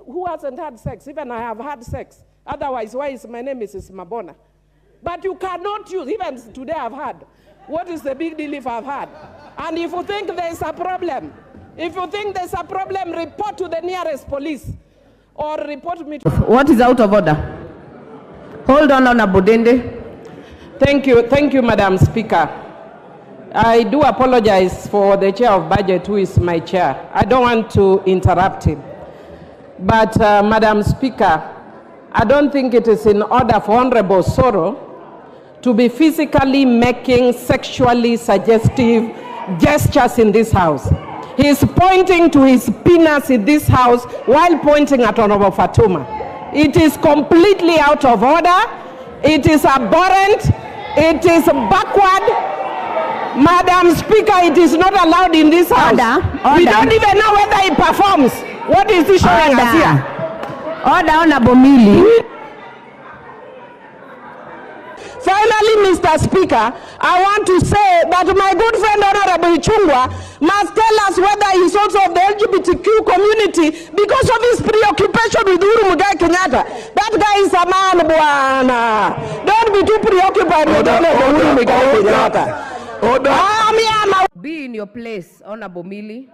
who hasn't had sex? Even I have had sex. Otherwise, why is my name Mrs. Mabona? But you cannot use, even today I've had. What is the big deal if I've had? And if you think there's a problem, report to the nearest police or report me to... What is out of order? Hold on, Honorable Dende. Thank you, Madam Speaker. I do apologize for the Chair of Budget, who is my chair. I don't want to interrupt him. But, Madam Speaker, I don't think it is in order for Honorable Soro to be physically making sexually suggestive gestures in this House. He is pointing to his penis in this House while pointing at Honorable Fatuma. It is completely out of order. It is abhorrent. It is backward. Madam Speaker, it is not allowed in this House. Order. We don't even know whether he performs. What is he showing us here? Order, Honorable Millie. Finally, Mr. Speaker, I want to say that my good friend Honorable Ichungwa must tell us whether he's also of the LGBTQ community because of his preoccupation with Uhuru Kenyatta. That guy is a man, buana. Don't be too preoccupied with Uhuru Kenyatta. Be in your place, Honorable Millie.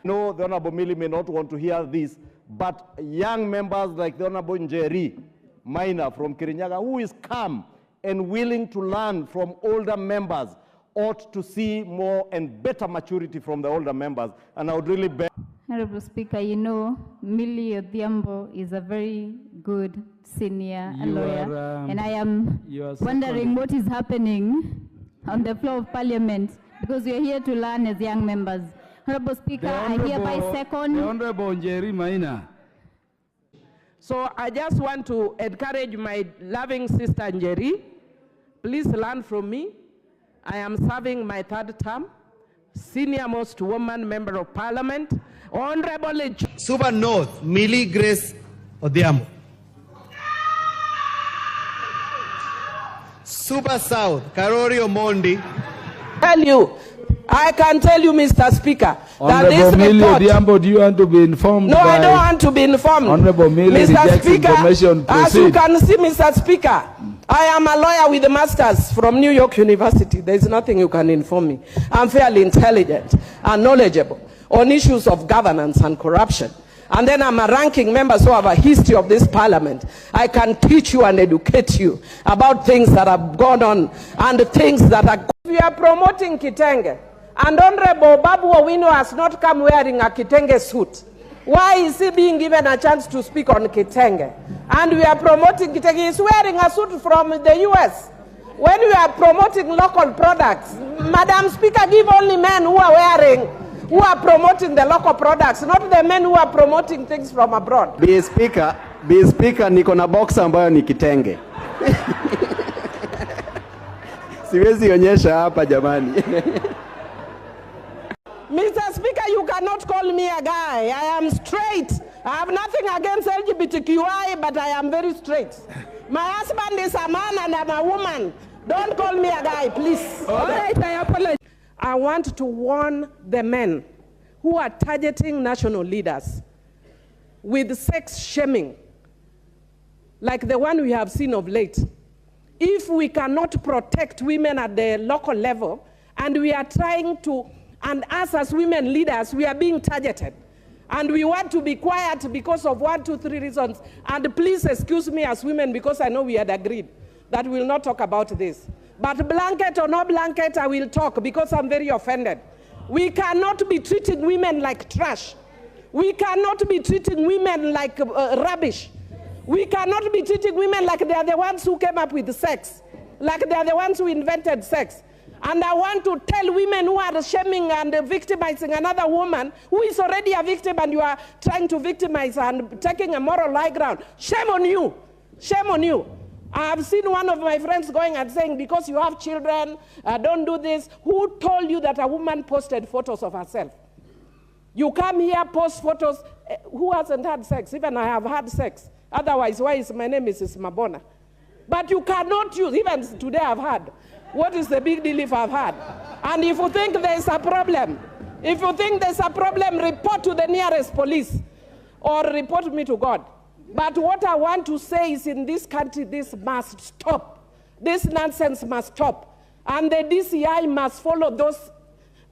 No, the Honorable Millie may not want to hear this, but young members like the Honorable Njeri Minor from Kirinyaga, who is calm and willing to learn from older members, ought to see more and better maturity from the older members. And I would really beg. Honorable Speaker, you know, Millie Odhiambo is a very good senior lawyer, and I am wondering what is happening on the floor of Parliament, because we are here to learn as young members. Honorable Speaker, I hereby second. The Honorable Njeri Maina. So I just want to encourage my loving sister Njeri. Please learn from me. I am serving my third term, senior most woman member of Parliament, Honorable Super North, Millie Grace Odhiambo. Super South, Karori Omondi. I can tell you, Mr. Speaker, that Honorable this Millie report... Odhiambo, do you want to be informed? No, I don't want to be informed. Honorable Millie Mr. Speaker, as you can see, Mr. Speaker, I am a lawyer with a master's from New York University. There is nothing you can inform me. I'm fairly intelligent and knowledgeable on issues of governance and corruption. And then I'm a ranking member, so I have a history of this Parliament. I can teach you and educate you about things that have gone on and the things that are... We are promoting Kitenge. And Honorable Babu Owino has not come wearing a Kitenge suit. Why is he being given a chance to speak on Kitenge? And we are promoting Kitenge. He's wearing a suit from the US. When we are promoting local products, Madam Speaker, give only men who are promoting the local products, not the men who are promoting things from abroad. Be Speaker, niko na box ambayo ni Kitenge. Siwezi onyesha hapa jamani. Mr. Speaker, you cannot call me a guy. I am straight. I have nothing against LGBTQI, but I am very straight. My husband is a man and I'm a woman. Don't call me a guy, please. All right, I apologize. I want to warn the men who are targeting national leaders with sex shaming, like the one we have seen of late. If we cannot protect women at the local level, and we are trying to, and us as women leaders, we are being targeted. And we want to be quiet because of 1, 2, 3 reasons. And please excuse me as women, because I know we had agreed that we will not talk about this. But blanket or no blanket, I will talk because I'm very offended. We cannot be treating women like trash. We cannot be treating women like rubbish. We cannot be treating women like they are the ones who came up with sex, like they are the ones who invented sex. And I want to tell women who are shaming and victimizing another woman who is already a victim, and you are trying to victimize and taking a moral high ground. Shame on you. Shame on you. I have seen one of my friends going and saying, because you have children, don't do this. Who told you that a woman posted photos of herself? You come here, post photos. Who hasn't had sex? Even I have had sex. Otherwise, why is my name Mrs. Mabona? But you cannot use, even today I've had. What is the big deal if I've had? And if you think there's a problem, report to the nearest police or report me to God. But what I want to say is in this country, this must stop. This nonsense must stop. And the DCI must follow those,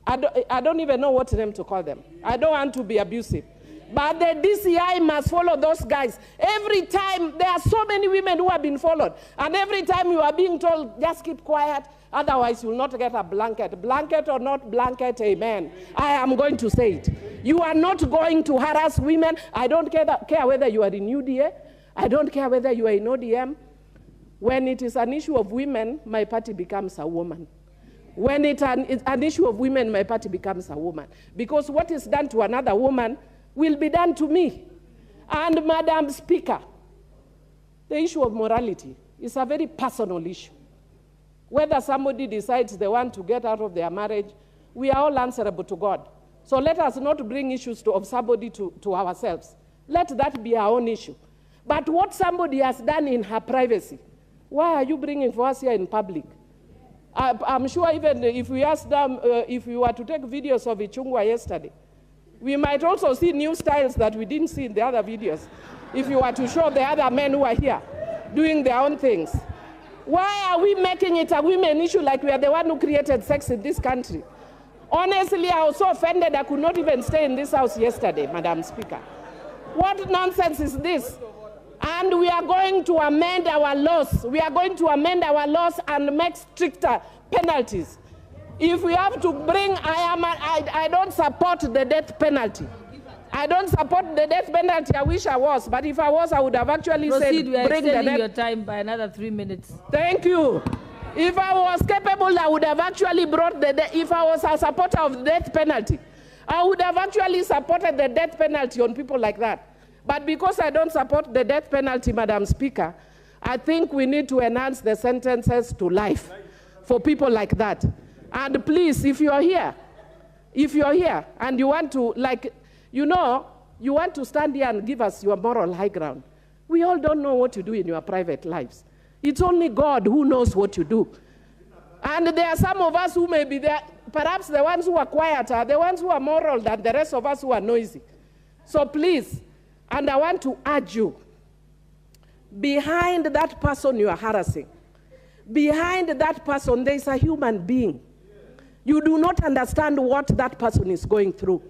I don't even know what name to call them. I don't want to be abusive. But the DCI must follow those guys. Every time, there are so many women who have been followed. And every time you are being told, just keep quiet, otherwise you will not get a blanket. Blanket or not blanket, amen. I am going to say it. You are not going to harass women. I don't care whether you are in UDA. I don't care whether you are in ODM. When it is an issue of women, my party becomes a woman. When it's an issue of women, my party becomes a woman. Because what is done to another woman will be done to me. And Madam Speaker, the issue of morality is a very personal issue. Whether somebody decides they want to get out of their marriage, we are all answerable to God. So let us not bring issues of somebody to ourselves. Let that be our own issue. But what somebody has done in her privacy, why are you bringing for us here in public? I'm sure even if we ask them, if we were to take videos of Ichungwa yesterday, we might also see new styles that we didn't see in the other videos. If you were to show the other men who are here doing their own things. Why are we making it a women issue like we are the one who created sex in this country? Honestly, I was so offended I could not even stay in this house yesterday, Madam Speaker. What nonsense is this? And we are going to amend our laws. We are going to amend our laws and make stricter penalties. If we have to bring, I don't support the death penalty. I don't support the death penalty. I wish I was, but if I was, I would have actually said, we are bring the death. your time by another 3 minutes. Thank you. If I was capable, I would have actually brought the death. If I was a supporter of the death penalty, I would have actually supported the death penalty on people like that. But because I don't support the death penalty, Madam Speaker, I think we need to enhance the sentences to life for people like that. And please, if you're here and you want to, like, you know, you want to stand here and give us your moral high ground. We all don't know what you do in your private lives. It's only God who knows what you do. And there are some of us who may be there, perhaps the ones who are quieter, the ones who are moral than the rest of us who are noisy. So please, and I want to urge you, behind that person you are harassing, behind that person there is a human being. You do not understand what that person is going through.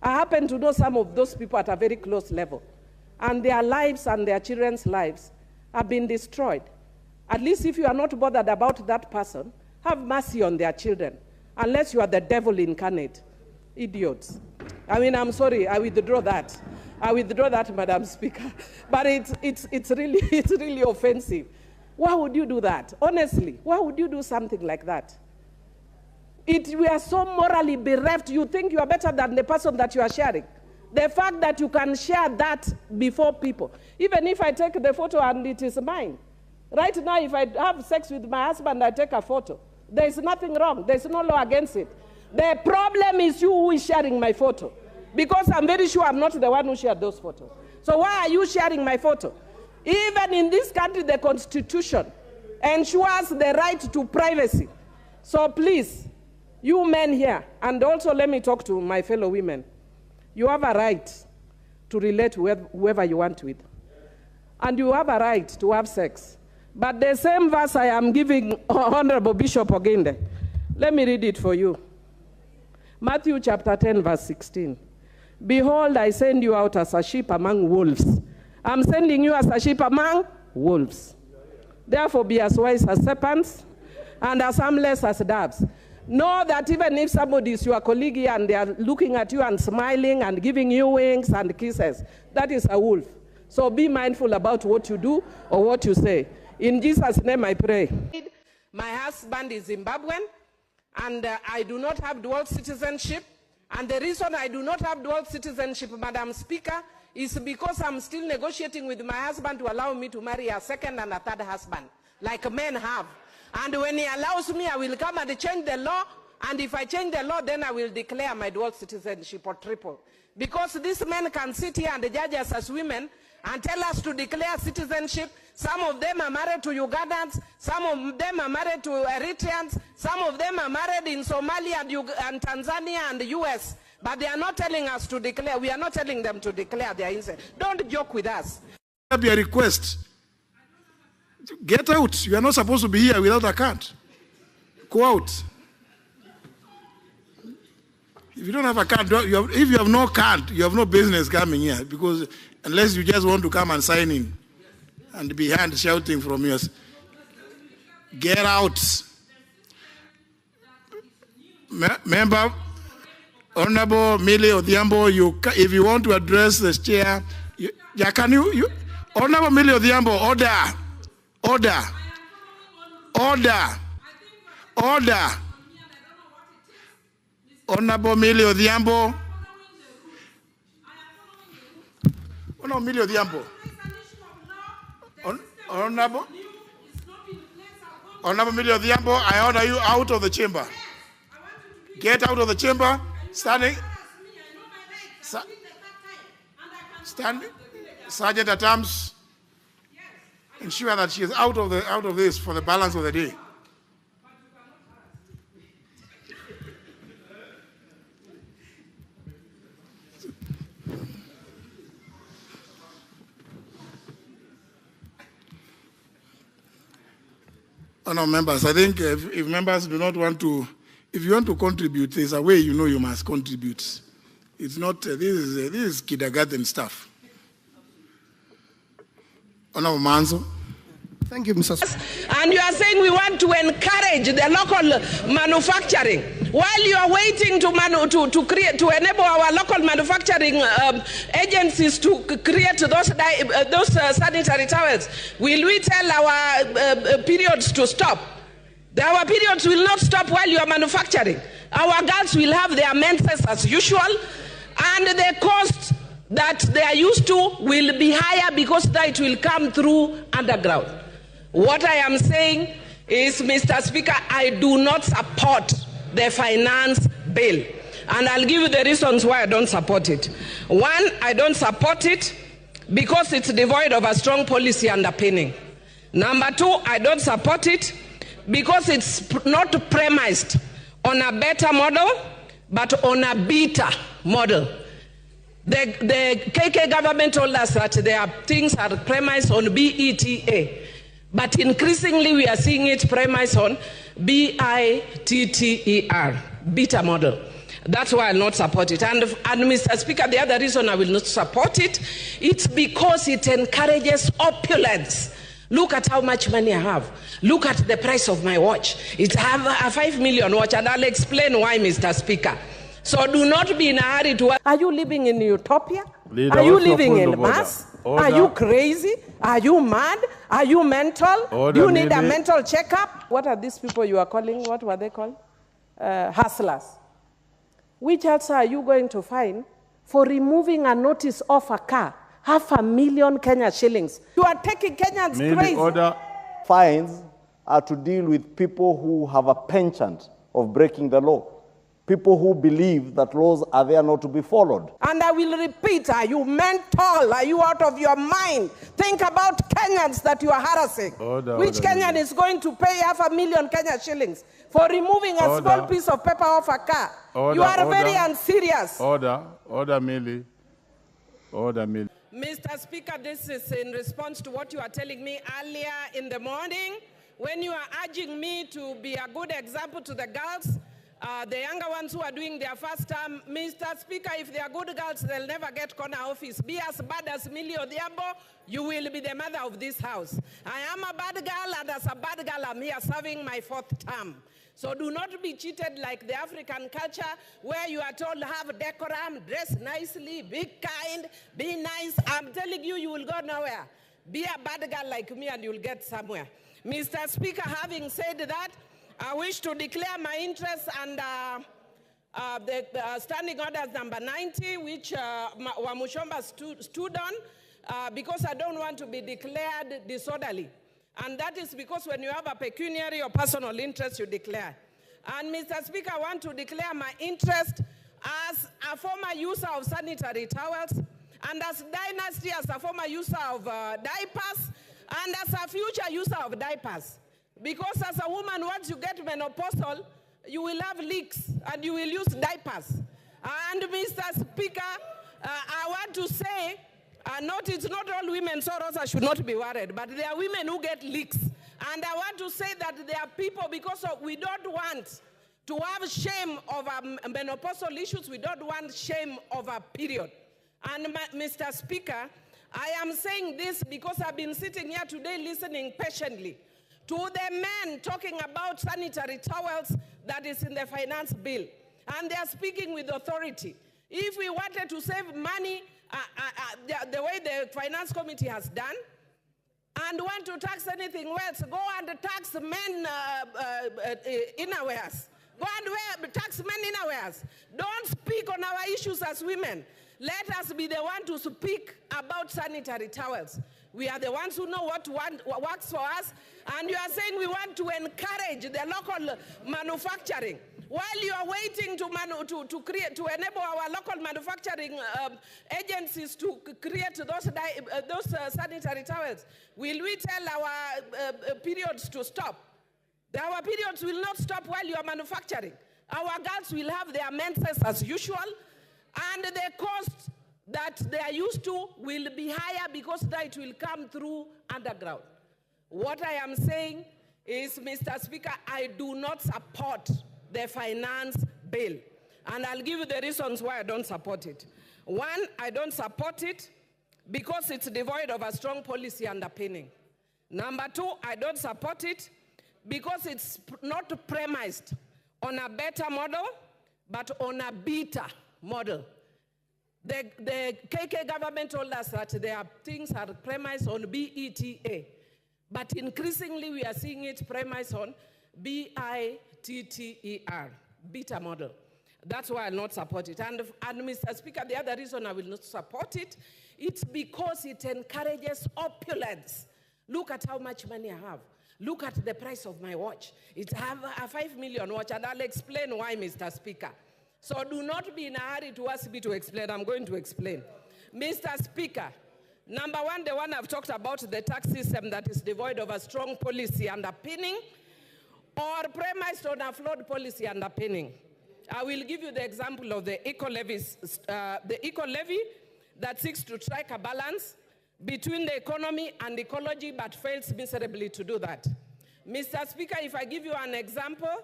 I happen to know some of those people at a very close level, and their lives and their children's lives have been destroyed. At least if you are not bothered about that person, have mercy on their children, unless you are the devil incarnate. Idiots. I mean, I'm sorry, I withdraw that. I withdraw that, Madam Speaker. But it's really offensive. Why would you do that? Honestly, why would you do something like that? We are so morally bereft. You think you are better than the person that you are sharing. The fact that you can share that before people. Even if I take the photo and it is mine. Right now, if I have sex with my husband, I take a photo. There is nothing wrong. There is no law against it. The problem is you who is sharing my photo. Because I'm very sure I'm not the one who shared those photos. So why are you sharing my photo? Even in this country, the Constitution ensures the right to privacy. So please, you men here, and also let me talk to my fellow women. You have a right to relate with whoever you want with. And you have a right to have sex. But the same verse I am giving Honorable Bishop Oginde, let me read it for you. Matthew chapter 10, verse 16. Behold, I send you out as a sheep among wolves. I'm sending you as a sheep among wolves. Therefore be as wise as serpents and as harmless as doves. Know that even if somebody is your colleague here and they are looking at you and smiling and giving you wings and kisses, that is a wolf. So be mindful about what you do or what you say. In Jesus' name I pray. My husband is Zimbabwean and I do not have dual citizenship. And the reason I do not have dual citizenship, Madam Speaker, is because I'm still negotiating with my husband to allow me to marry a second and a third husband, like men have. And when he allows me, I will come and change the law. And if I change the law, then I will declare my dual citizenship or triple. Because these men can sit here and judge us as women and tell us to declare citizenship. Some of them are married to Ugandans, some of them are married to Eritreans, some of them are married in Somalia and Tanzania and the US. But they are not telling us to declare. We are not telling them to declare their innocence. Don't joke with us. That'll be a request. Get out. You are not supposed to be here without a card. Go out. If you don't have a card, if you have no card, you have no business coming here, because unless you just want to come and sign in and behind shouting from yours. Get out. Member, Honorable Millie Odhiambo, if you want to address the chair, Honorable Millie Odhiambo, order. Order. Order. Order. Honorable Millie Odhiambo. Honorable Millie Odhiambo. Honorable Millie Odhiambo, I order you out of the chamber. Get out of the chamber. Standing. Standing. Sergeant at arms. Ensure that she is out of this for the balance of the day. Honourable members, I think if members do not want to, if you want to contribute, there's a way you know you must contribute. It's not, this is kindergarten stuff. Honourable Manzo. Thank you, Mr. And you are saying we want to encourage the local manufacturing. While you are waiting to enable our local manufacturing agencies to create those sanitary towels, will we tell our periods to stop? Our periods will not stop while you are manufacturing. Our girls will have their menses as usual, and the cost that they are used to will be higher because that will come through underground. What I am saying is, Mr. Speaker, I do not support the finance bill. And I'll give you the reasons why I don't support it. One, I don't support it because it's devoid of a strong policy underpinning. Number two, I don't support it because it's not premised on a better model, but on a beta model. The KK government told us that their things are premised on BETA. But increasingly, we are seeing it premised on BITTER, beta model. That's why I'll not support it. And Mr. Speaker, the other reason I will not support it, it's because it encourages opulence. Look at how much money I have. Look at the price of my watch. It's a 5 million watch, and I'll explain why, Mr. Speaker. So do not be in a hurry to... Are you living in utopia? Leader, are you living in mass? Order. Are you crazy? Are you mad? Are you mental? Order, do you need Millie. a mental checkup? What are these people you are calling? What were they called? Hustlers. Which answer are you going to find for removing a notice off a car? 500,000 Kenya shillings. You are taking Kenyans crazy. Order. Fines are to deal with people who have a penchant of breaking the law. People who believe that laws are there not to be followed. And I will repeat, are you mental? Are you out of your mind? Think about Kenyans that you are harassing. Which Kenyan is going to pay 500,000 Kenya shillings for removing a small piece of paper off a car? You are very unserious. Order, Millie. Order, Millie. Mr. Speaker, this is in response to what you are telling me earlier in the morning when you are urging me to be a good example to the girls. The younger ones who are doing their first term, Mr. Speaker, if they are good girls, they'll never get corner office. Be as bad as Millie Odhiambo, you will be the mother of this house. I am a bad girl, and as a bad girl, I'm here serving my 4th term. So do not be cheated like the African culture where you are told have decorum, dress nicely, be kind, be nice. I'm telling you, you will go nowhere. Be a bad girl like me and you'll get somewhere. Mr. Speaker, having said that, I wish to declare my interest under the standing orders number 90, which Wamuchomba stood on, because I don't want to be declared disorderly. And that is because when you have a pecuniary or personal interest, you declare. And Mr. Speaker, I want to declare my interest as a former user of sanitary towels, and as Dynasty, as a former user of diapers, and as a future user of diapers. Because as a woman, once you get menopausal, you will have leaks and you will use diapers. And Mr. Speaker, I want to say, it's not all women, so Rosa should not be worried, but there are women who get leaks. And I want to say that there are people, because we don't want to have shame over menopausal issues, we don't want shame over period. And Mr. Speaker, I am saying this because I've been sitting here today listening patiently to the men talking about sanitary towels that is in the finance bill. And they are speaking with authority. If we wanted to save money the way the finance committee has done, and want to tax anything else, go and tax men innerwears. Go and tax men innerwears. Don't speak on our issues as women. Let us be the one to speak about sanitary towels. We are the ones who know what works for us, and you are saying we want to encourage the local manufacturing. While you are waiting to enable our local manufacturing agencies to create those sanitary towels, will we tell our periods to stop? Our periods will not stop while you are manufacturing. Our girls will have their menses as usual, and the cost that they are used to will be higher because that will come through underground. What I am saying is, Mr. Speaker, I do not support the finance bill. And I'll give you the reasons why I don't support it. One, I don't support it because it's devoid of a strong policy underpinning. Number two, I don't support it because it's not premised on a better model, but on a beta model. The KK government told us that their things are premised on BETA, but increasingly we are seeing it premised on BITTER, beta model. That's why I'll not support it. And Mr. Speaker, the other reason I will not support it, it's because it encourages opulence. Look at how much money I have. Look at the price of my watch. It's a 5 million watch, and I'll explain why, Mr. Speaker. So do not be in a hurry to ask me to explain. I'm going to explain. Mr. Speaker, number one, the one I've talked about, the tax system that is devoid of a strong policy underpinning or premised on a flawed policy underpinning. I will give you the example of the eco-levy that seeks to strike a balance between the economy and ecology but fails miserably to do that. Mr. Speaker, if I give you an example,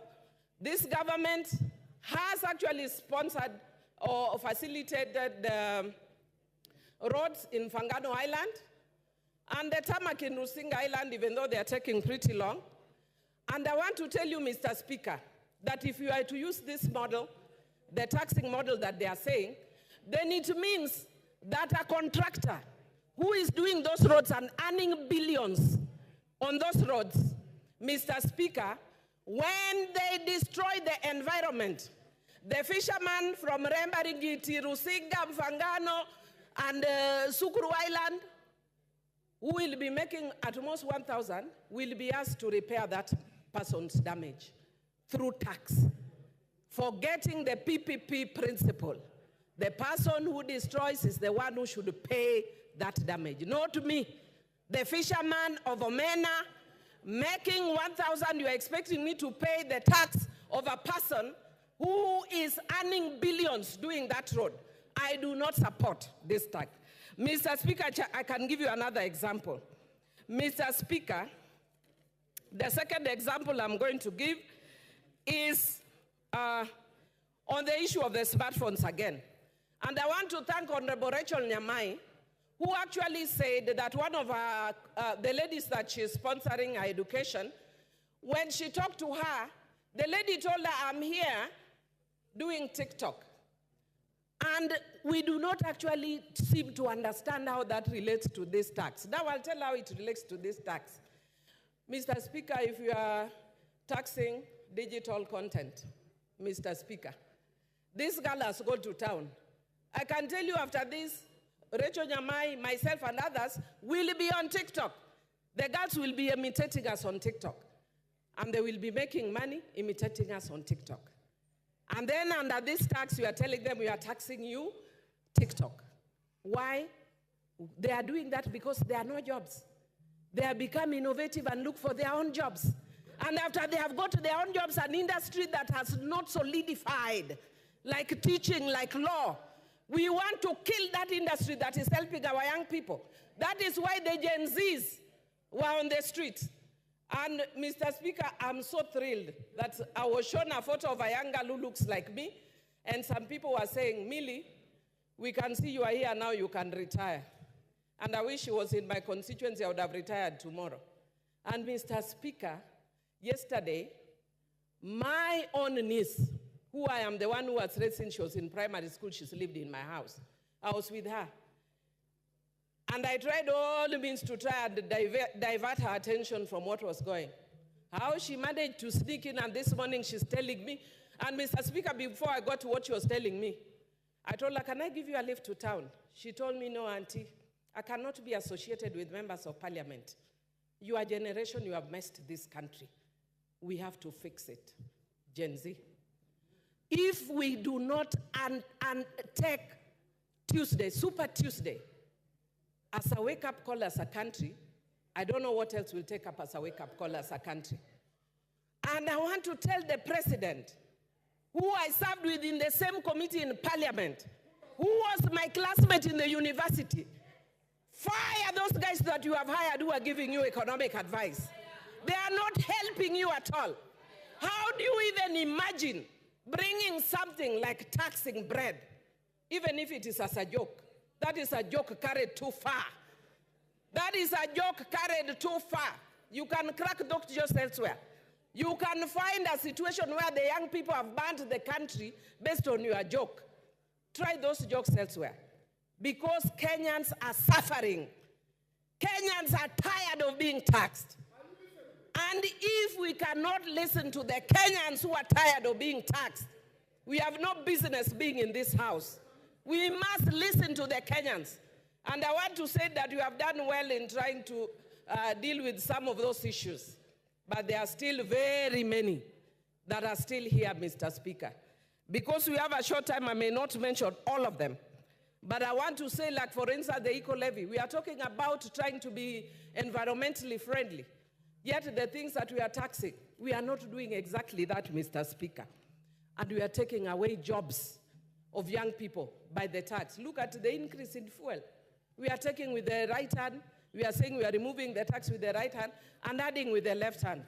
this government has actually sponsored or facilitated roads in Fangano Island and the tarmac in Rusinga Island, even though they are taking pretty long. And I want to tell you, Mr. Speaker, that if you are to use this model, the taxing model that they are saying, then it means that a contractor who is doing those roads and earning billions on those roads, Mr. Speaker, when they destroy the environment, the fishermen from Rembaringiti, Rusinga, Mfangano, and Sukuru Island, who will be making at most 1,000, will be asked to repair that person's damage through tax, forgetting the PPP principle. The person who destroys is the one who should pay that damage, not me. The fisherman of Omena making 1,000, you are expecting me to pay the tax of a person who is earning billions doing that road. I do not support this tax. Mr. Speaker, I can give you another example. Mr. Speaker, the second example I'm going to give is on the issue of the smartphones again. And I want to thank Honorable Rachel Nyamai, who actually said that one of the ladies that she's sponsoring her education, when she talked to her, the lady told her, I'm here doing TikTok. And we do not actually seem to understand how that relates to this tax. Now I'll tell how it relates to this tax. Mr. Speaker, if you are taxing digital content, Mr. Speaker, this girl has gone to town. I can tell you after this, Rachel Nyamai, myself, and others will be on TikTok. The girls will be imitating us on TikTok. And they will be making money imitating us on TikTok. And then under this tax, we are telling them we are taxing you, TikTok. Why? They are doing that because there are no jobs. They have become innovative and look for their own jobs. And after they have got their own jobs, an industry that has not solidified, like teaching, like law, we want to kill that industry that is helping our young people. That is why the Gen Zs were on the streets. And Mr. Speaker, I'm so thrilled that I was shown a photo of a young girl who looks like me, and some people were saying, Millie, we can see you are here now, you can retire. And I wish she was in my constituency, I would have retired tomorrow. And Mr. Speaker, yesterday, my own niece, who I am the one who was raised since she was in primary school, she's lived in my house. I was with her. And I tried all the means to try and divert her attention from what was going. How she managed to sneak in, and this morning she's telling me, and Mr. Speaker, before I got to what she was telling me, I told her, can I give you a lift to town? She told me, no, auntie, I cannot be associated with members of parliament. Your generation, you have messed this country. We have to fix it. Gen Z. If we do not take Tuesday, Super Tuesday, as a wake-up call as a country, I don't know what else will take up as a wake-up call as a country. And I want to tell the president, who I served with in the same committee in parliament, who was my classmate in the university, fire those guys that you have hired who are giving you economic advice. They are not helping you at all. How do you even imagine bringing something like taxing bread, even if it is as a joke? That is a joke carried too far. That is a joke carried too far. You can crack those jokes elsewhere. You can find a situation where the young people have banned the country based on your joke. Try those jokes elsewhere. Because Kenyans are suffering. Kenyans are tired of being taxed. And if we cannot listen to the Kenyans who are tired of being taxed, we have no business being in this house. We must listen to the Kenyans. And I want to say that you have done well in trying to deal with some of those issues. But there are still very many that are still here, Mr. Speaker. Because we have a short time, I may not mention all of them. But I want to say, like, for instance, the eco-levy. We are talking about trying to be environmentally friendly. Yet the things that we are taxing, we are not doing exactly that, Mr. Speaker. And we are taking away jobs of young people by the tax. Look at the increase in fuel. We are taking with the right hand. We are saying we are removing the tax with the right hand and adding with the left hand.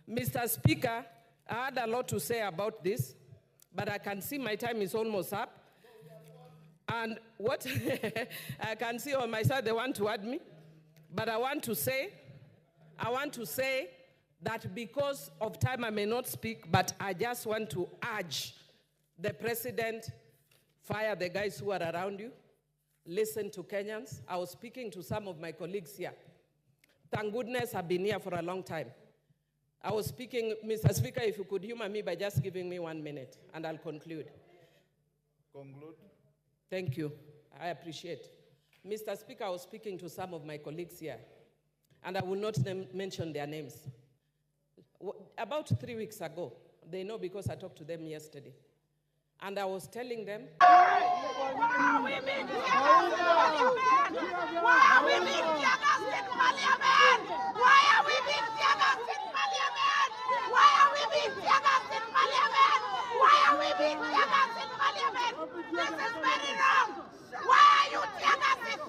Mr. Speaker, I had a lot to say about this, but I can see my time is almost up. And what I can see on my side, they want to add me. But I want to say that because of time I may not speak, but I just want to urge the president, fire the guys who are around you, listen to Kenyans. I was speaking to some of my colleagues here. Thank goodness I've been here for a long time. I was speaking, Mr. Speaker, if you could humor me by just giving me 1 minute, and I'll conclude. Conclude. Thank you. I appreciate. Mr. Speaker, I was speaking to some of my colleagues here, and I will not mention their names. About 3 weeks ago, they know because I talked to them yesterday, and I was telling them, Why are we being parliament? Why are we being parliament? Why are we being parliament? Why are we being parliament? Why are we being parliament? This is very wrong. Why are you parliament?